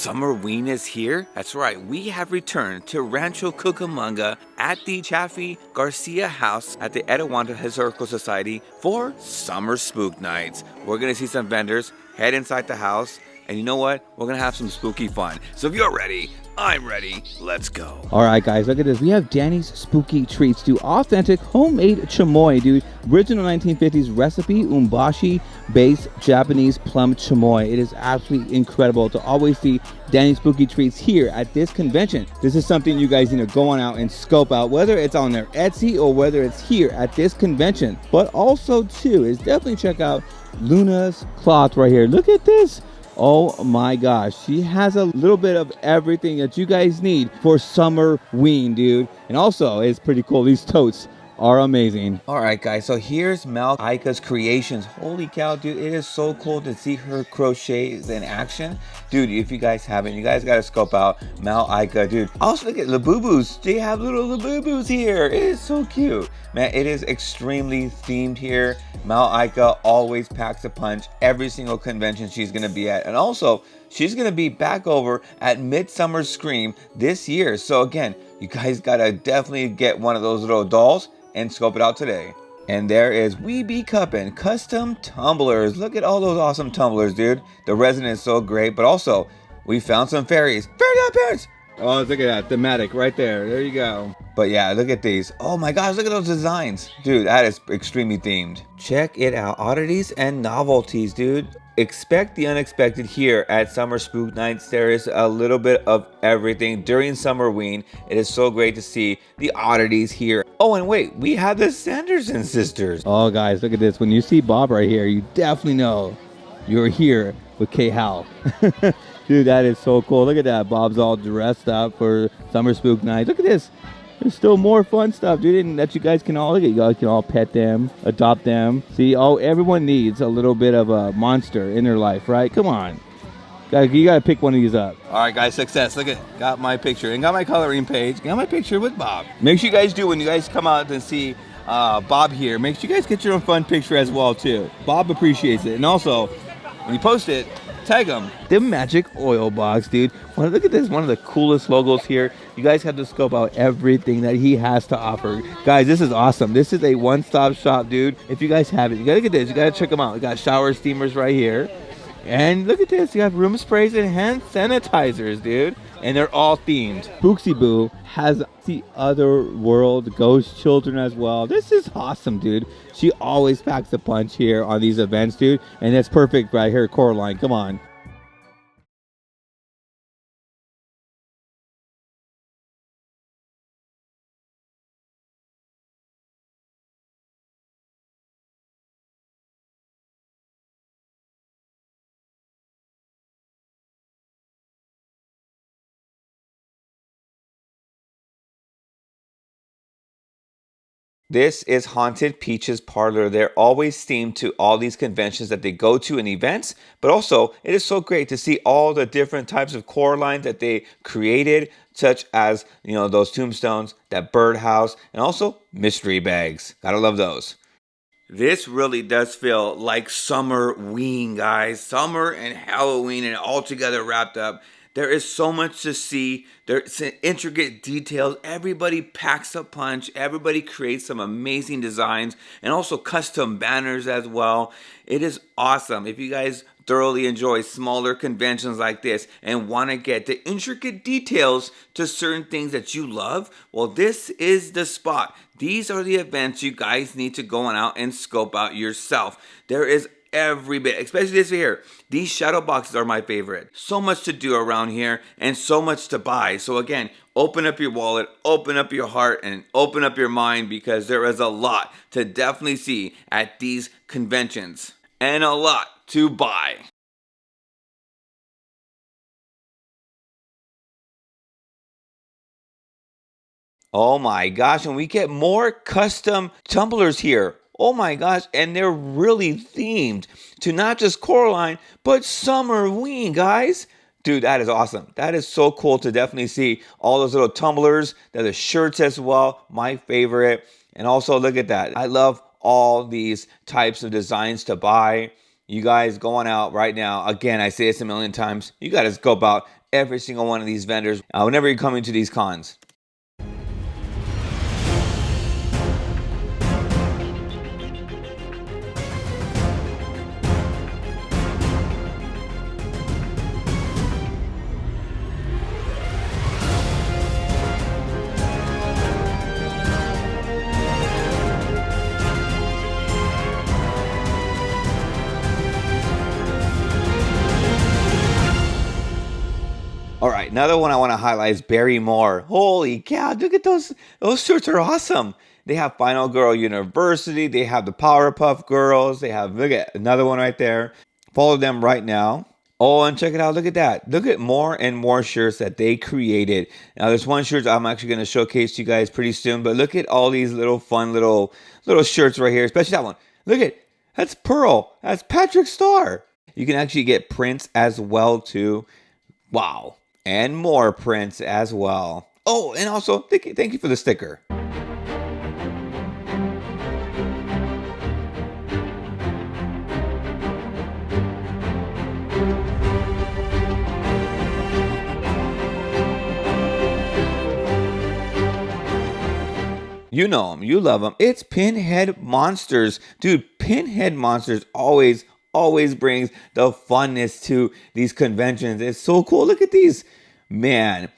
Summerween is here? That's right, we have returned to Rancho Cucamonga at the Chaffey Garcia House at the Etiwanda Historical Society for Summer Spook Nights. We're gonna see some vendors, head inside the house, and you know what? We're gonna have some spooky fun. So if you're ready, I'm ready. Let's go. All right, guys, look at this. We have Danny's Spooky Treats, dude. Authentic homemade chamoy, dude. Original 1950s recipe, umbashi-based Japanese plum chamoy. It is absolutely incredible to always see Danny's Spooky Treats here at this convention. This is something you guys need to go on out and scope out, whether it's on their Etsy or whether it's here at this convention. But also, too, is definitely check out Luna's cloth right here. Look at this. Oh my gosh, she has a little bit of everything that you guys need for Summerween, dude. And also, it's pretty cool. These totes are amazing. All right, guys, so here's Malika's creations. Holy cow, dude, it is so cool to see her crochets in action. Dude, if you guys haven't, you guys gotta scope out Malika, dude. Also, look at Labubus. They have little Labubus here. It is so cute. Man, it is extremely themed here. Malika always packs a punch every single convention she's gonna be at. And also, she's gonna be back over at Midsummer Scream this year. So again, you guys gotta definitely get one of those little dolls and scope it out today. And there is Weebe Cupping custom tumblers. Look at all those awesome tumblers, dude. The resin is so great, but also we found some fairies. Fairy godparents! Oh, look at that thematic right there. There you go. But yeah, look at these. Oh my gosh, look at those designs. Dude, that is extremely themed. Check it out. Oddities and novelties, dude. Expect the unexpected here at Summer Spook Nights. There is a little bit of everything during Summerween. It is so great to see the oddities here. Oh, and wait, we have the Sanderson Sisters. Oh, guys, look at this. When you see Bob right here, you definitely know you're here with K-Hal. Dude, that is so cool. Look at that. Bob's all dressed up for Summer Spook Nights. Look at this. There's still more fun stuff, dude, and that you guys can all look at. You guys can all pet them, adopt them. See, everyone needs a little bit of a monster in their life, right? Come on. You gotta pick one of these up. All right, guys, success. Look at, got my picture and got my coloring page. Got my picture with Bob. Make sure you guys do when you guys come out and see Bob here. Make sure you guys get your own fun picture as well, too. Bob appreciates it. And also, when you post it, tag them. The magic oil box, dude. Look at this, one of the coolest logos here. You guys have to scope out everything that he has to offer. Guys, this is awesome. This is a one-stop shop, dude. If you guys have it, you gotta get this. You gotta check them out. We got shower steamers right here. And look at this. You have room sprays and hand sanitizers, dude. And they're all themed. Booksy Boo has the other world ghost children as well. This is awesome, dude. She always packs a punch here on these events, dude. And that's perfect right here, Coraline. Come on. This is Haunted Peach's Parlor. They're always themed to all these conventions that they go to and events, but also it is so great to see all the different types of Coraline that they created, such as, you know, those tombstones, that birdhouse, and also mystery bags. Gotta love those. This really does feel like Summerween, guys. Summer and Halloween and all together wrapped up. There is so much to see. There's intricate details. Everybody packs a punch. Everybody creates some amazing designs and also custom banners as well. It is awesome. If you guys thoroughly enjoy smaller conventions like this and want to get the intricate details to certain things that you love, well, this is the spot. These are the events you guys need to go on out and scope out yourself. There is every bit, especially this here. These shadow boxes are my favorite. So much to do around here and so much to buy. So again, open up your wallet, open up your heart, and open up your mind, because there is a lot to definitely see at these conventions and a lot to buy. Oh my gosh, and we get more custom tumblers here. Oh my gosh, and they're really themed to not just Coraline, but Summerween, guys. Dude, that is awesome. That is so cool to definitely see all those little tumblers. There's the shirts as well, my favorite. And also, look at that. I love all these types of designs to buy. You guys going out right now, again, I say this a million times, you got to scope out every single one of these vendors whenever you're coming to these cons. All right, another one I want to highlight is Barrymore. Holy cow, look at those. Those shirts are awesome. They have Final Girl University. They have the Powerpuff Girls. They have, look at another one right there. Follow them right now. Oh, and check it out. Look at that. Look at more and more shirts that they created. Now, there's one shirt I'm actually going to showcase to you guys pretty soon. But look at all these little fun little shirts right here, especially that one. Look at, that's Pearl. That's Patrick Star. You can actually get prints as well, too. Wow. And more prints as well. Oh, and also, thank you for the sticker. You know them, you love them. It's Pinhead Monsters. Dude, Pinhead Monsters always brings the funness to these conventions. It's so cool. Look at these. Man,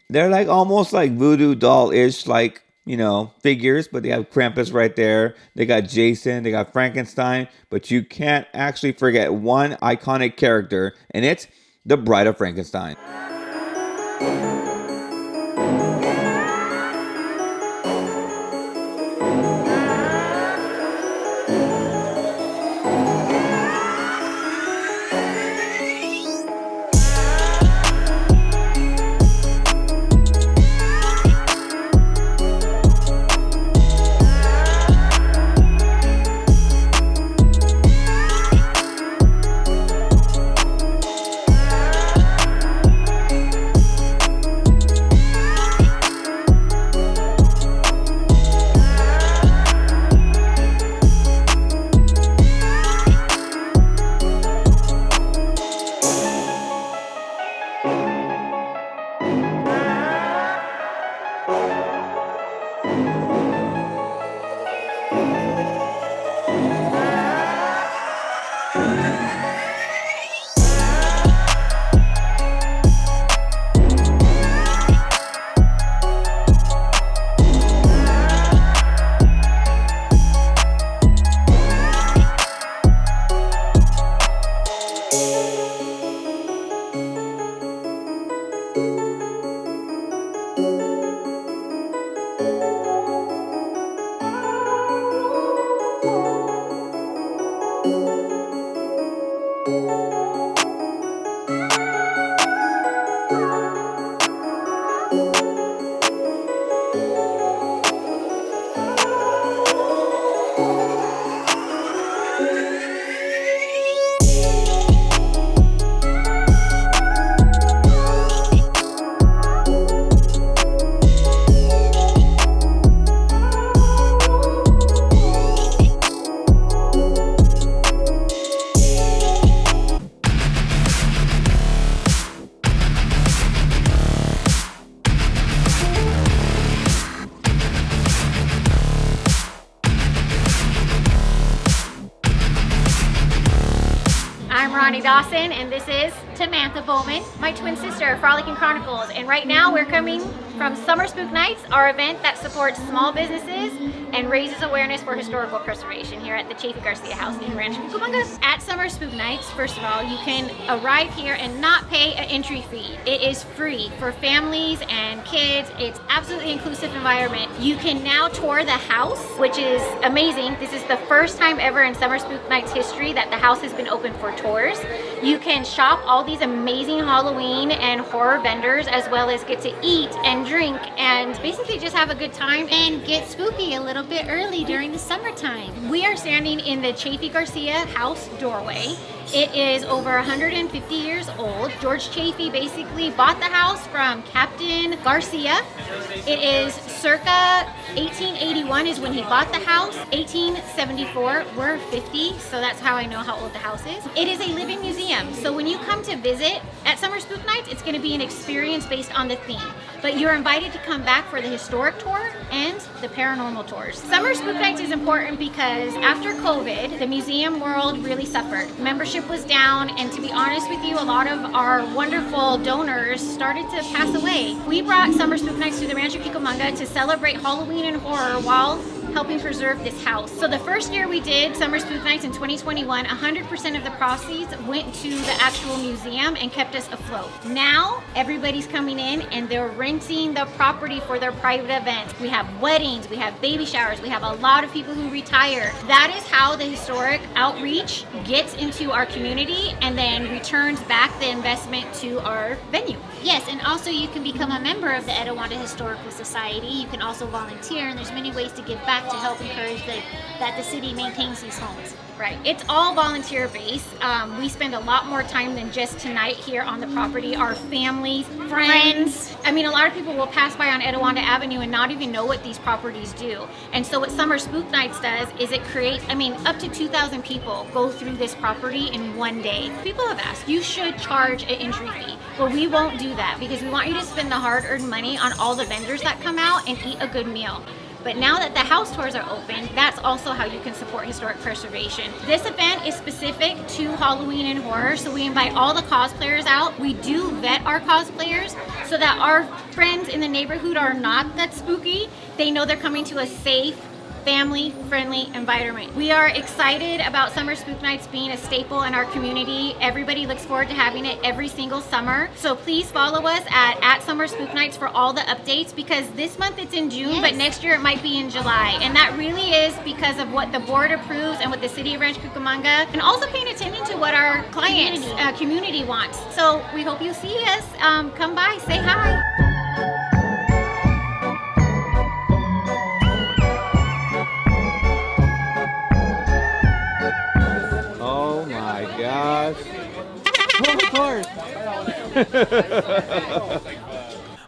they're like almost like voodoo doll-ish, like, you know, figures, but they have Krampus right there. They got Jason, they got Frankenstein, but you can't actually forget one iconic character, and it's the Bride of Frankenstein. Dawson, and this is Samantha Bowman, my twin sister, Frolicking Chronicles. And right now we're coming from Summer Spook Nights, our event that supports small businesses and raises awareness for historical preservation here at the Chaffey Garcia House in Rancho Cucamonga. At Summer Spook Nights, first of all, you can arrive here and not pay an entry fee. It is free for families and kids. It's absolutely inclusive environment. You can now tour the house, which is amazing. This is the first time ever in Summer Spook Nights history that the house has been open for tours. You can shop all these amazing Halloween and horror vendors, as well as get to eat and drink and basically just have a good time and get spooky a little bit early during the summertime. We are standing in the Chaffey Garcia House doorway, It is over 150 years old. George Chaffee basically bought the house from Captain Garcia. It is circa 1881 is when he bought the house. 1874, we're 50, so that's how I know how old the house is. It is a living museum, so when you come to visit at Summer Spook Nights, it's going to be an experience based on the theme. But you're invited to come back for the historic tour and the paranormal tours. Summer Spook Nights is important because after COVID, the museum world really suffered. Membership was down, and to be honest with you, a lot of our wonderful donors started to pass away. We brought Summer Spook Nights to the Rancho Cucamonga to celebrate Halloween and horror while helping preserve this house. So the first year we did Summer Spook Nights in 2021, 100% of the proceeds went to the actual museum and kept us afloat. Now everybody's coming in and they're renting the property for their private events. We have weddings, we have baby showers, we have a lot of people who retire. That is how the historic outreach gets into our community and then returns back the investment to our venue. Yes, and also you can become a member of the Etiwanda Historical Society. You can also volunteer, and there's many ways to give back to help encourage that the city maintains these homes. Right, it's all volunteer based. We spend a lot more time than just tonight here on the property. Our families, friends. I mean, a lot of people will pass by on Etiwanda Avenue and not even know what these properties do. And so what Summer Spook Nights does is it creates, I mean, up to 2,000 people go through this property in one day. People have asked, you should charge an entry fee. But we won't do that because we want you to spend the hard-earned money on all the vendors that come out and eat a good meal. But now that the house tours are open, that's also how you can support historic preservation. This event is specific to Halloween and horror, so we invite all the cosplayers out. We do vet our cosplayers so that our friends in the neighborhood are not that spooky. They know they're coming to a safe, family-friendly environment. We are excited about Summer Spook Nights being a staple in our community. Everybody looks forward to having it every single summer. So please follow us at Summer Spook Nights for all the updates, because this month it's in June, but next year it might be in July. And that really is because of what the board approves and what the city of Rancho Cucamonga, and also paying attention to what our clients, community wants. So we hope you see us. Come by, say hi. Oh my gosh.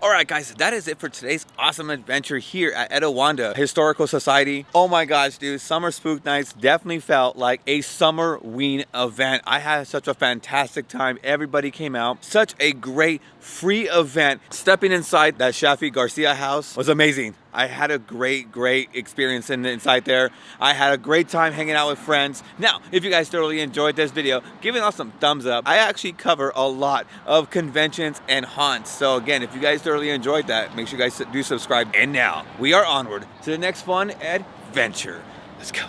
All right, guys, that is it for today's awesome adventure here at Etiwanda Historical Society. Oh my gosh, dude, Summer Spook Nights definitely felt like a Summerween event. I had such a fantastic time. Everybody came out. Such a great free event. Stepping inside that Chaffey Garcia House was amazing. I had a great experience inside there. I had a great time hanging out with friends. Now, if you guys thoroughly enjoyed this video, give it an awesome thumbs up. I actually cover a lot of conventions and haunts. So again, if you guys thoroughly enjoyed that, make sure you guys do subscribe. And now, we are onward to the next fun adventure. Let's go.